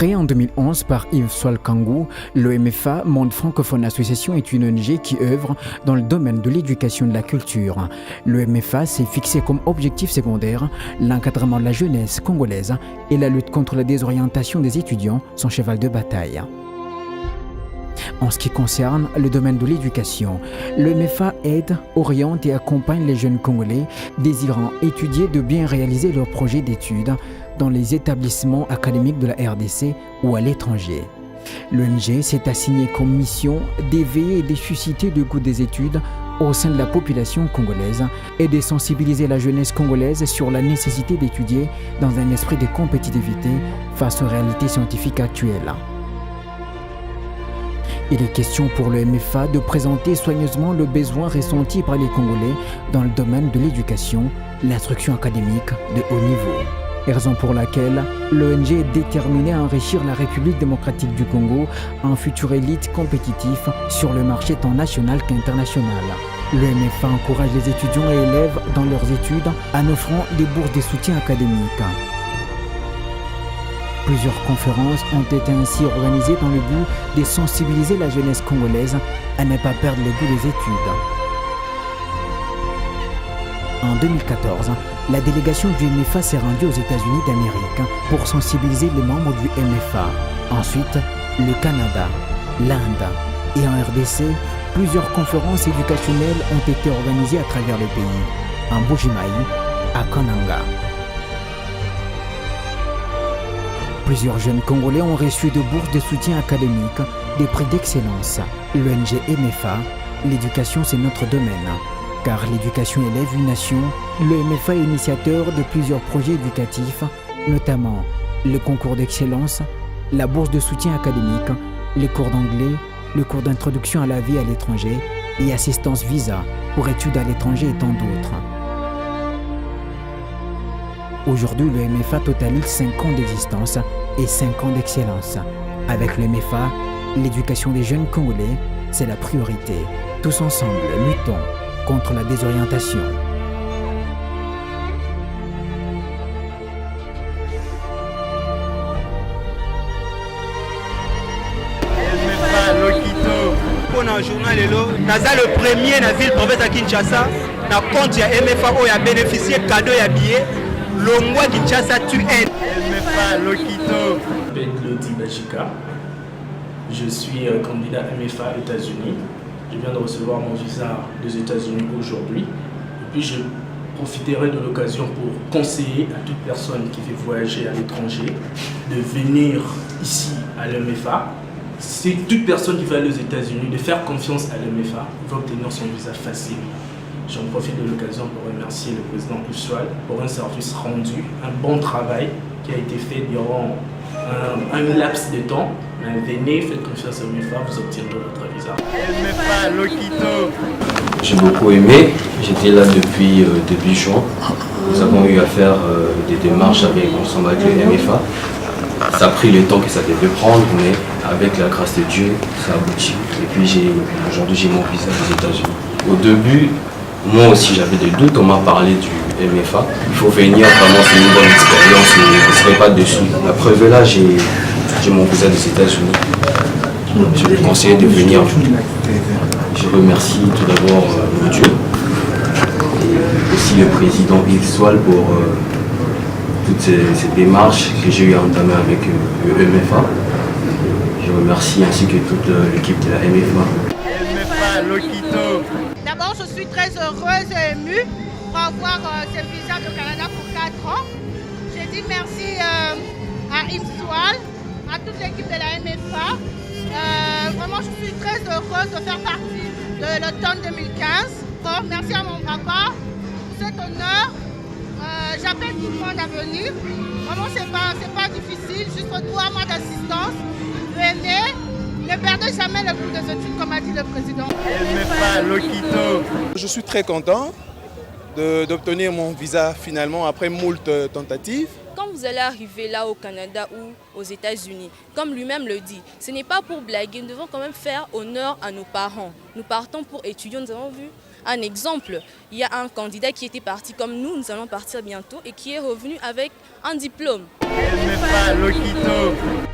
Créé en 2011 par Yves Swalkangu, le MFA, Monde francophone association, est une ONG qui œuvre dans le domaine de l'éducation et de la culture. Le MFA s'est fixé comme objectif secondaire l'encadrement de la jeunesse congolaise et la lutte contre la désorientation des étudiants, son cheval de bataille. En ce qui concerne le domaine de l'éducation, le MFA aide, oriente et accompagne les jeunes Congolais désirant étudier de bien réaliser leurs projets d'études dans les établissements académiques de la RDC ou à l'étranger. L'ONG s'est assignée comme mission d'éveiller et de susciter le goût des études au sein de la population congolaise et de sensibiliser la jeunesse congolaise sur la nécessité d'étudier dans un esprit de compétitivité face aux réalités scientifiques actuelles. Il est question pour le MFA de présenter soigneusement le besoin ressenti par les Congolais dans le domaine de l'éducation, l'instruction académique de haut niveau. Raison pour laquelle l'ONG est déterminée à enrichir la République démocratique du Congo en future élite compétitif sur le marché tant national qu'international. Le MFA encourage les étudiants et élèves dans leurs études en offrant des bourses de soutien académique. Plusieurs conférences ont été ainsi organisées dans le but de sensibiliser la jeunesse congolaise à ne pas perdre le goût des études. En 2014, la délégation du MFA s'est rendue aux États-Unis d'Amérique pour sensibiliser les membres du MFA. Ensuite, le Canada, l'Inde et en RDC, plusieurs conférences éducationnelles ont été organisées à travers le pays, en Bujimaï, à Kananga. Plusieurs jeunes Congolais ont reçu de bourses de soutien académique, des prix d'excellence. L'ONG MFA, l'éducation c'est notre domaine. Car l'éducation élève une nation, le MFA est initiateur de plusieurs projets éducatifs, notamment le concours d'excellence, la bourse de soutien académique, les cours d'anglais, le cours d'introduction à la vie à l'étranger et assistance visa pour études à l'étranger et tant d'autres. Aujourd'hui, le MFA totalise 5 ans d'existence et 5 ans d'excellence. Avec le MFA, l'éducation des jeunes Congolais, c'est la priorité. Tous ensemble, luttons contre la désorientation. MFA Lokito. Pour un journal, naza le premier na ville province à Kinshasa, na compte ya MFA où a bénéficié cadeau ya billet. Longwa Kinshasa tu es. MFA Lokito. Je m'appelle Lodi Bajika. Je suis candidat MFA États-Unis. Je viens de recevoir mon visa des États-Unis aujourd'hui. Et puis je profiterai de l'occasion pour conseiller à toute personne qui veut voyager à l'étranger de venir ici à l'MFA. C'est toute personne qui va aller aux États-Unis de faire confiance à l'MFA. Il va obtenir son visa facilement. J'en profite de l'occasion pour remercier le président Usual pour un service rendu, un bon travail qui a été fait durant un laps de temps. Venez, faites confiance à MFA, vous obtiendrez votre visa. MFA Lokito. J'ai beaucoup aimé, j'étais là depuis début juin. Nous avons eu à faire des démarches ensemble avec le MFA. Ça a pris le temps que ça devait prendre, mais avec la grâce de Dieu, ça a abouti. Et puis aujourd'hui j'ai mon visa des États-Unis. Au début, moi aussi j'avais des doutes, on m'a parlé du MFA. Il faut venir, vraiment c'est une bonne expérience, mais je ne serai pas dessus. La preuve est là, j'ai mon visa des États-Unis. Je vous conseille de venir. Je remercie tout d'abord Dieu et aussi le président Yves Swal pour toutes ces démarches que j'ai eu à entamer avec le MFA. Je remercie ainsi que toute l'équipe de la MFA. MFA Lokito. D'abord, je suis très heureuse et émue pour avoir ce visa de Canada pour 4 ans. Je dis merci à Yves Swal, à toute l'équipe de la MFA. Vraiment, je suis très heureuse de faire partie de l'automne 2015. Bon, merci à mon papa pour cet honneur. J'appelle tout le monde à venir. Vraiment, c'est pas difficile, juste 3 mois d'assistance. Venez, ne perdez jamais le goût des études, comme a dit le président. MFA Lokito. Je suis très content d'obtenir mon visa finalement après moult tentatives. Quand vous allez arriver là au Canada ou aux États-Unis, comme lui-même le dit, ce n'est pas pour blaguer, nous devons quand même faire honneur à nos parents. Nous partons pour étudier, nous avons vu un exemple. Il y a un candidat qui était parti comme nous allons partir bientôt et qui est revenu avec un diplôme. MFA Lokito.